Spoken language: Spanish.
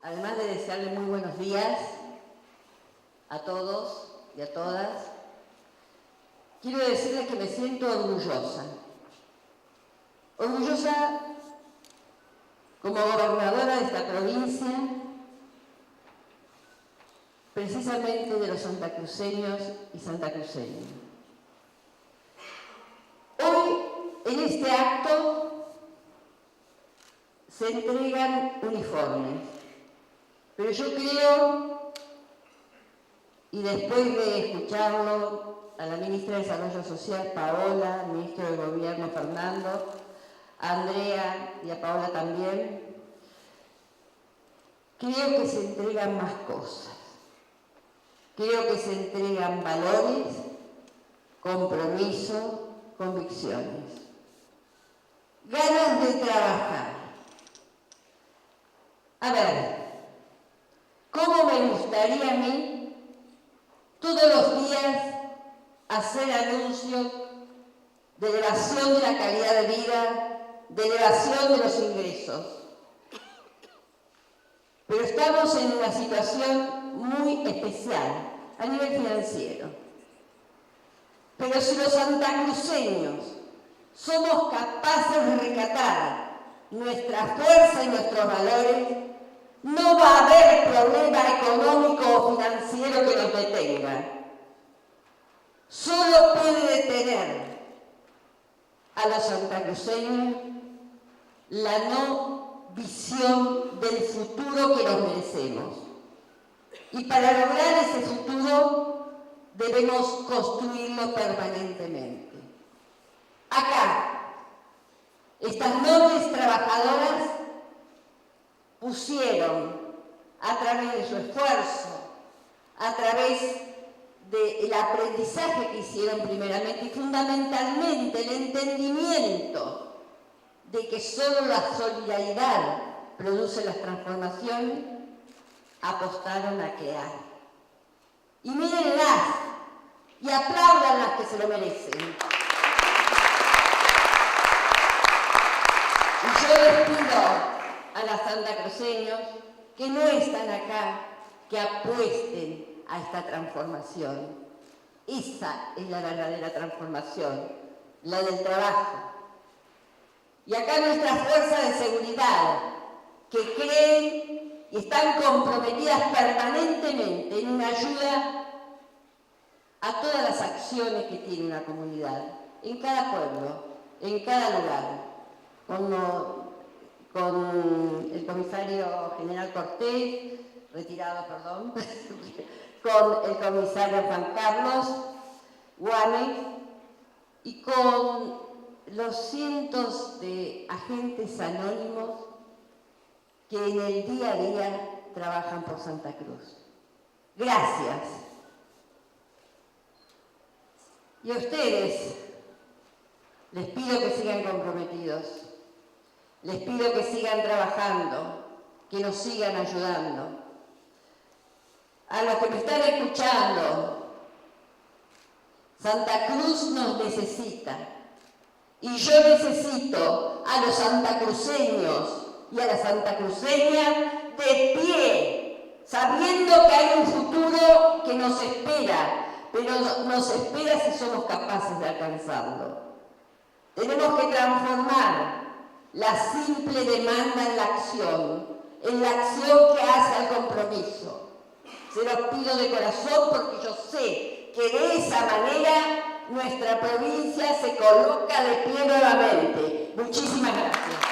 además de desearle muy buenos días a todos y a todas, quiero decirles que me siento orgullosa. Orgullosa como gobernadora de esta provincia, precisamente de los santacruceños y santacruceñas. Hoy, en este acto, se entregan uniformes, pero yo creo, y después de escucharlo a la ministra de Desarrollo Social, Paola, al ministro de Gobierno, Fernando, a Andrea y a Paola también, creo que se entregan más cosas. Creo que se entregan valores, compromiso, convicciones, ganas de trabajar. A ver, ¿cómo me gustaría a mí todos los días hacer anuncios de elevación de la calidad de vida, de elevación de los ingresos? Pero estamos en una situación muy especial a nivel financiero. Pero si los santacruceños somos capaces de rescatar nuestra fuerza y nuestros valores, no va a haber problema económico o financiero que nos detenga. Solo puede detener a los santacruceños la no visión del futuro que nos merecemos. Y para lograr ese futuro debemos construirlo permanentemente. Acá, estas nobles trabajadoras pusieron, a través de su esfuerzo, a través del aprendizaje que hicieron primeramente y fundamentalmente el entendimiento de que solo la solidaridad produce las transformaciones, apostaron a crear. Y mírenlas y apláudanlas que se lo merecen. Y yo les pido a las santacruceños que no están acá, que apuesten a esta transformación. Esa es la verdadera transformación, la del trabajo. Y acá nuestras fuerzas de seguridad, que creen y están comprometidas permanentemente en una ayuda a todas las acciones que tiene una comunidad, en cada pueblo, en cada lugar, con el comisario general Cortés, retirado, perdón, con el comisario Juan Carlos Guanes y con los cientos de agentes anónimos que en el día a día trabajan por Santa Cruz. Gracias. Y a ustedes les pido que sigan comprometidos, les pido que sigan trabajando, que nos sigan ayudando. A los que me están escuchando, Santa Cruz nos necesita. Y yo necesito a los santacruceños y a las santacruceñas de pie, sabiendo que hay un futuro que nos espera, pero nos espera si somos capaces de alcanzarlo. Tenemos que transformar la simple demanda en la acción que hace al compromiso. Se los pido de corazón porque yo sé que de esa manera nuestra provincia se coloca de pie nuevamente. Muchísimas gracias.